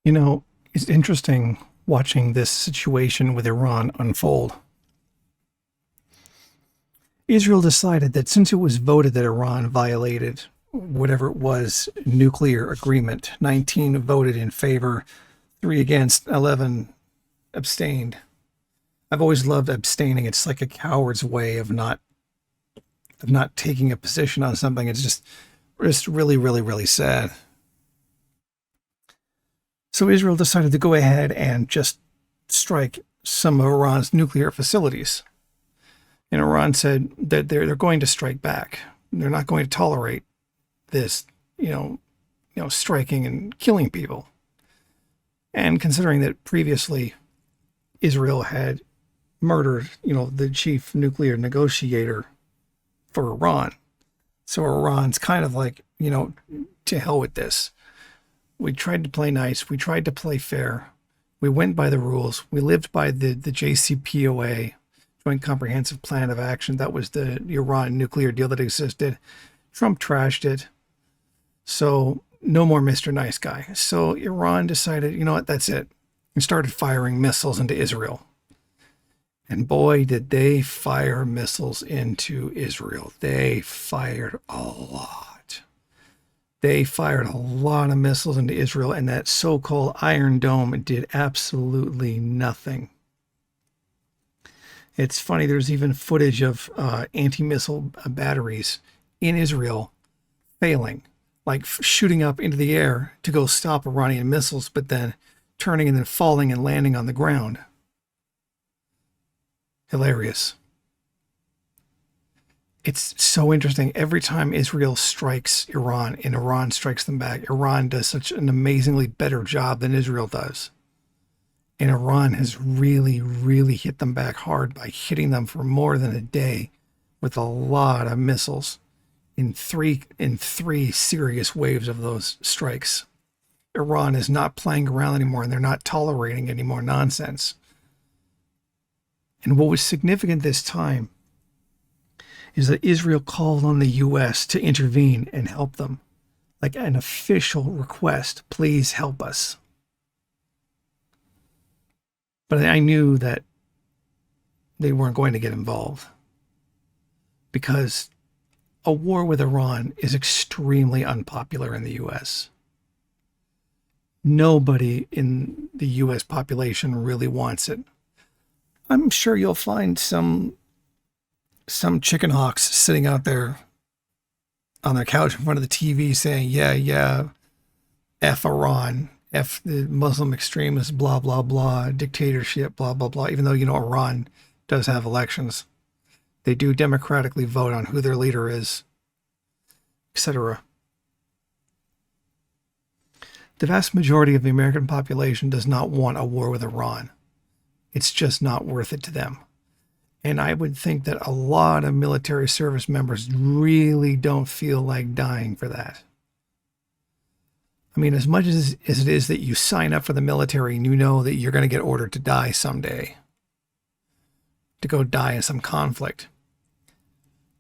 You know, it's interesting watching this situation with Iran unfold. Israel decided that since it was voted that Iran violated whatever it was, nuclear agreement, 19 voted in favor, 3 against, 11 abstained. I've always loved abstaining. It's like a coward's way of not taking a position on something. It's just really, really, really sad. So Israel decided to go ahead and just strike some of Iran's nuclear facilities. And Iran said that they're going to strike back. They're not going to tolerate this, striking and killing people. And considering that previously Israel had murdered, the chief nuclear negotiator for Iran, so Iran's kind of like, to hell with this. We tried to play nice. We tried to play fair. We went by the rules. We lived by the JCPOA, Joint Comprehensive Plan of Action. That was the Iran nuclear deal that existed. Trump trashed it. So no more Mr. Nice Guy. So Iran decided, you know what, that's it. And started firing missiles into Israel. And boy, did they fire missiles into Israel. They fired a lot. They fired a lot of missiles into Israel, and that so-called Iron Dome did absolutely nothing. It's funny, there's even footage of anti-missile batteries in Israel failing, like shooting up into the air to go stop Iranian missiles, but then turning and then falling and landing on the ground. Hilarious. It's so interesting. Every time Israel strikes Iran and Iran strikes them back, Iran does such an amazingly better job than Israel does. And Iran has really, really hit them back hard by hitting them for more than a day with a lot of missiles in three serious waves of those strikes. Iran is not playing around anymore, and they're not tolerating any more nonsense. And what was significant this time is that Israel called on the U.S. to intervene and help them, like an official request, please help us. But I knew that they weren't going to get involved because a war with Iran is extremely unpopular in the U.S. Nobody in the U.S. population really wants it. I'm sure you'll find some chicken hawks sitting out there on their couch in front of the TV saying, yeah, F Iran, F the Muslim extremists, blah, blah, blah, dictatorship, blah, blah, blah. Even though, Iran does have elections. They do democratically vote on who their leader is, etc. The vast majority of the American population does not want a war with Iran. It's just not worth it to them. And I would think that a lot of military service members really don't feel like dying for that. I mean, as much as it is that you sign up for the military and you know that you're going to get ordered to die someday, to go die in some conflict,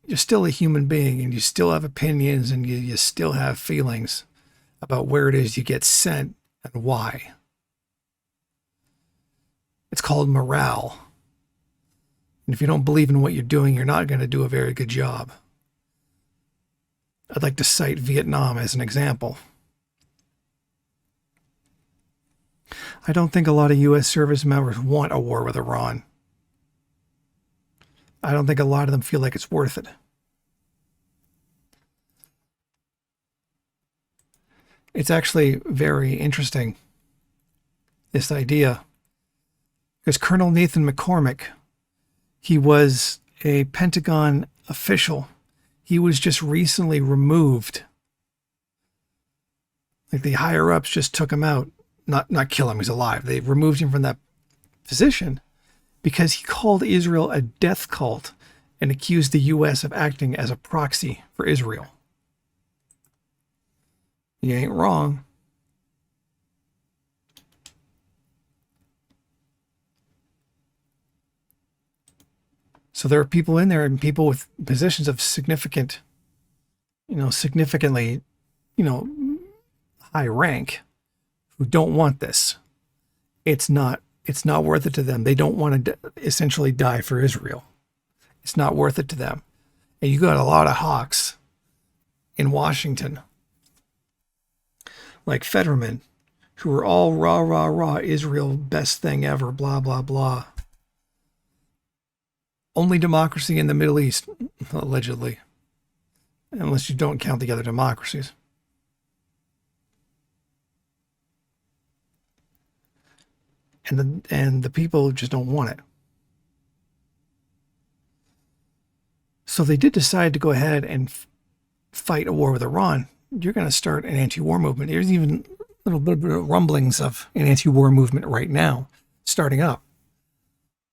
you're still a human being and you still have opinions and you still have feelings about where it is you get sent and why. It's called morale. And if you don't believe in what you're doing, you're not going to do a very good job. I'd like to cite Vietnam as an example. I don't think a lot of U.S. service members want a war with Iran. I don't think a lot of them feel like it's worth it. It's actually very interesting, this idea, because Colonel Nathan McCormick, he was a Pentagon official. He was just recently removed. Like the higher ups just took him out. Not kill him, he's alive. They removed him from that position because he called Israel a death cult and accused the U.S. of acting as a proxy for Israel. You ain't wrong. So there are people in there and people with positions of significantly, high rank who don't want this. It's not worth it to them. They don't want to essentially die for Israel. It's not worth it to them. And you got a lot of hawks in Washington, like Fetterman, who are all rah, rah, rah, Israel, best thing ever, blah, blah, blah. Only democracy in the Middle East, allegedly, unless you don't count the other democracies. And the people just don't want it. So they did decide to go ahead and fight a war with Iran. You're going to start an anti-war movement. There's even a little bit of rumblings of an anti-war movement right now starting up.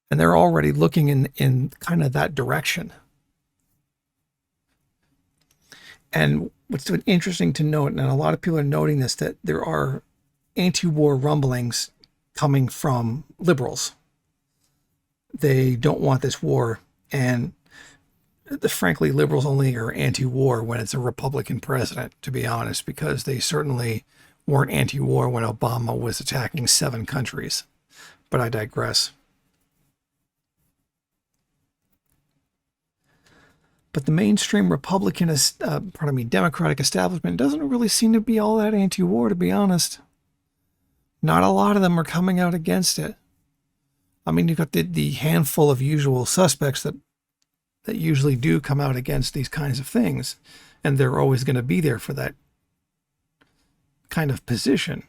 And they're already looking in kind of that direction. And what's interesting to note, and a lot of people are noting this, that there are anti-war rumblings coming from liberals. They don't want this war. And frankly, liberals only are anti-war when it's a Republican president, to be honest, because they certainly weren't anti-war when Obama was attacking 7 countries. But I digress. But the mainstream Republican, Democratic establishment doesn't really seem to be all that anti-war, to be honest. Not a lot of them are coming out against it. I mean, you've got the handful of usual suspects that usually do come out against these kinds of things, and they're always going to be there for that kind of position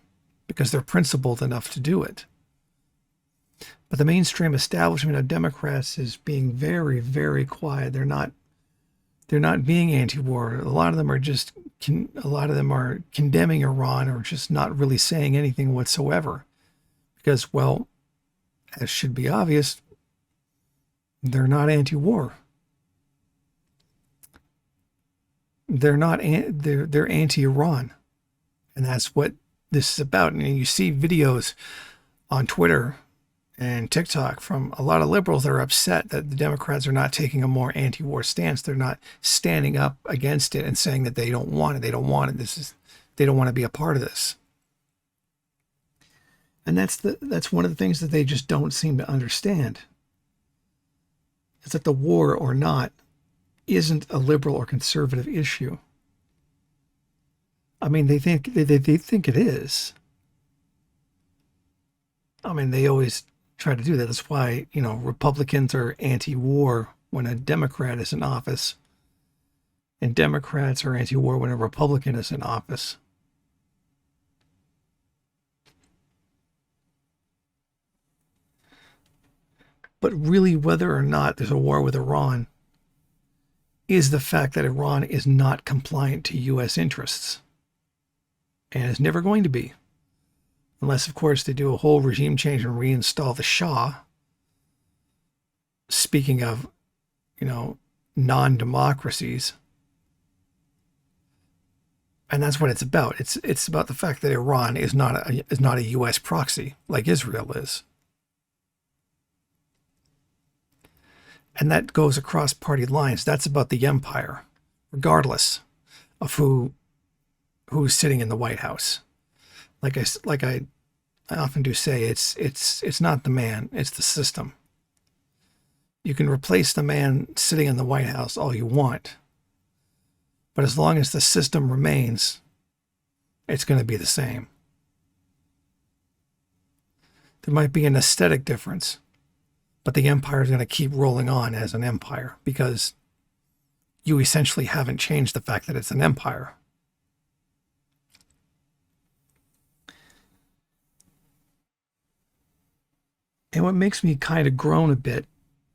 because they're principled enough to do it. But the mainstream establishment of Democrats is being very, very quiet. They're not being anti-war. A lot of them are condemning Iran or just not really saying anything whatsoever. Because, well, as should be obvious, they're not anti-war. They're anti-Iran. And that's what this is about. And you see videos on Twitter and TikTok from a lot of liberals that are upset that the Democrats are not taking a more anti-war stance. They're not standing up against it and saying that they don't want it. They don't want it. They don't want to be a part of this. And that's one of the things that they just don't seem to understand. Is that the war or not isn't a liberal or conservative issue. I mean, they think it is. I mean, they always try to do that. That's why, Republicans are anti-war when a Democrat is in office, and Democrats are anti-war when a Republican is in office. But really, whether or not there's a war with Iran is the fact that Iran is not compliant to U.S. interests, and is never going to be. Unless, of course, they do a whole regime change and reinstall the Shah. Speaking of, non-democracies. And that's what it's about. It's about the fact that Iran is not a U.S. proxy like Israel is. And that goes across party lines. That's about the empire, regardless of who's sitting in the White House. Like I often do say, it's not the man, it's the system. You can replace the man sitting in the White House all you want, but as long as the system remains, it's going to be the same. There might be an aesthetic difference, but the empire is going to keep rolling on as an empire because you essentially haven't changed the fact that it's an empire. And what makes me kind of groan a bit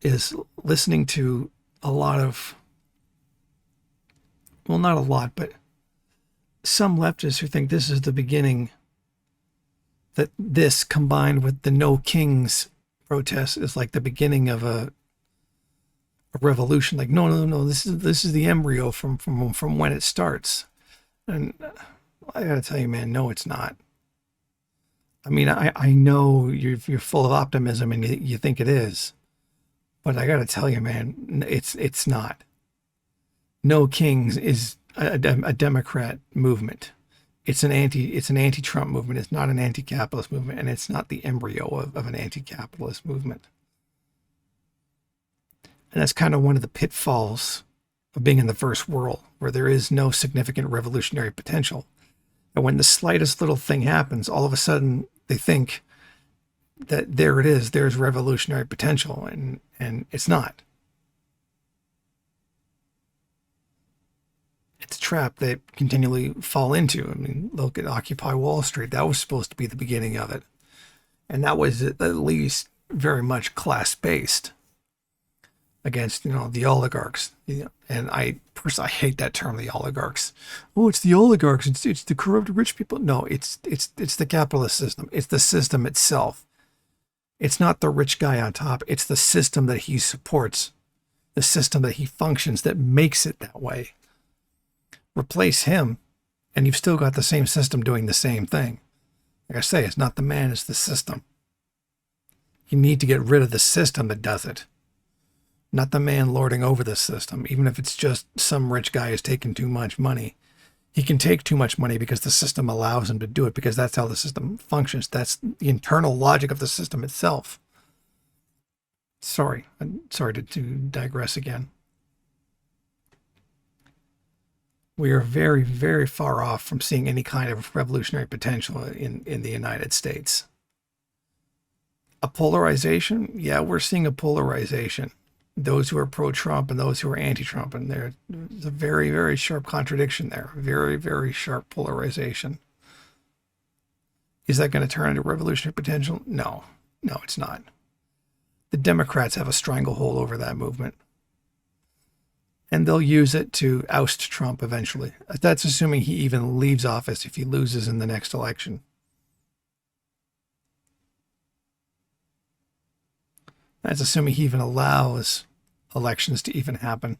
is listening to a lot of, well, not a lot, but some leftists who think this is the beginning, that this combined with the No Kings protest is like the beginning of a revolution. Like, no, this is the embryo from when it starts. And I gotta tell you, man, no, it's not. I mean, I know you're full of optimism and you think it is, but I got to tell you, man, it's not. No Kings is a Democrat movement. It's an anti-Trump movement. It's not an anti-capitalist movement, and it's not the embryo of an anti-capitalist movement. And that's kind of one of the pitfalls of being in the first world, where there is no significant revolutionary potential. And when the slightest little thing happens, all of a sudden they think that there it is, there's revolutionary potential, and it's not. It's a trap they continually fall into. I mean, look at Occupy Wall Street. That was supposed to be the beginning of it. And that was at least very much class-based against, the oligarchs. And I hate that term, the oligarchs. Oh, it's the oligarchs. It's the corrupt rich people. No, it's the capitalist system. It's the system itself. It's not the rich guy on top. It's the system that he supports, the system that he functions that makes it that way. Replace him, and you've still got the same system doing the same thing. Like I say, it's not the man, it's the system. You need to get rid of the system that does it, not the man lording over the system. Even if it's just some rich guy who's taking too much money, he can take too much money because the system allows him to do it, because that's how the system functions. That's the internal logic of the system itself. Sorry to digress again. We are very, very far off from seeing any kind of revolutionary potential in the United States. A polarization? Yeah, we're seeing a polarization. Those who are pro-Trump and those who are anti-Trump, and there's a very, very sharp contradiction there. Very, very sharp polarization. Is that going to turn into revolutionary potential? No, it's not. The Democrats have a stranglehold over that movement. And they'll use it to oust Trump eventually. That's assuming he even leaves office if he loses in the next election. That's assuming he even allows elections to even happen.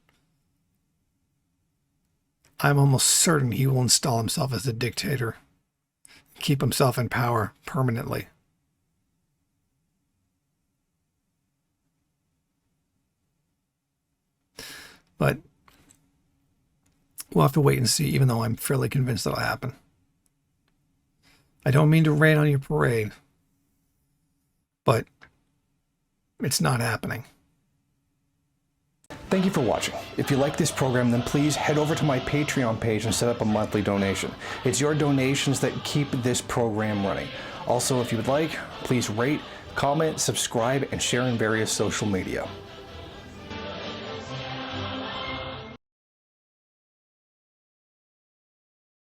I'm almost certain he will install himself as a dictator, keep himself in power permanently. But we'll have to wait and see, even though I'm fairly convinced that'll happen. I don't mean to rain on your parade, but it's not happening. Thank you for watching. If you like this program, then please head over to my Patreon page and set up a monthly donation. It's your donations that keep this program running. Also, if you would like, please rate, comment, subscribe, and share in various social media.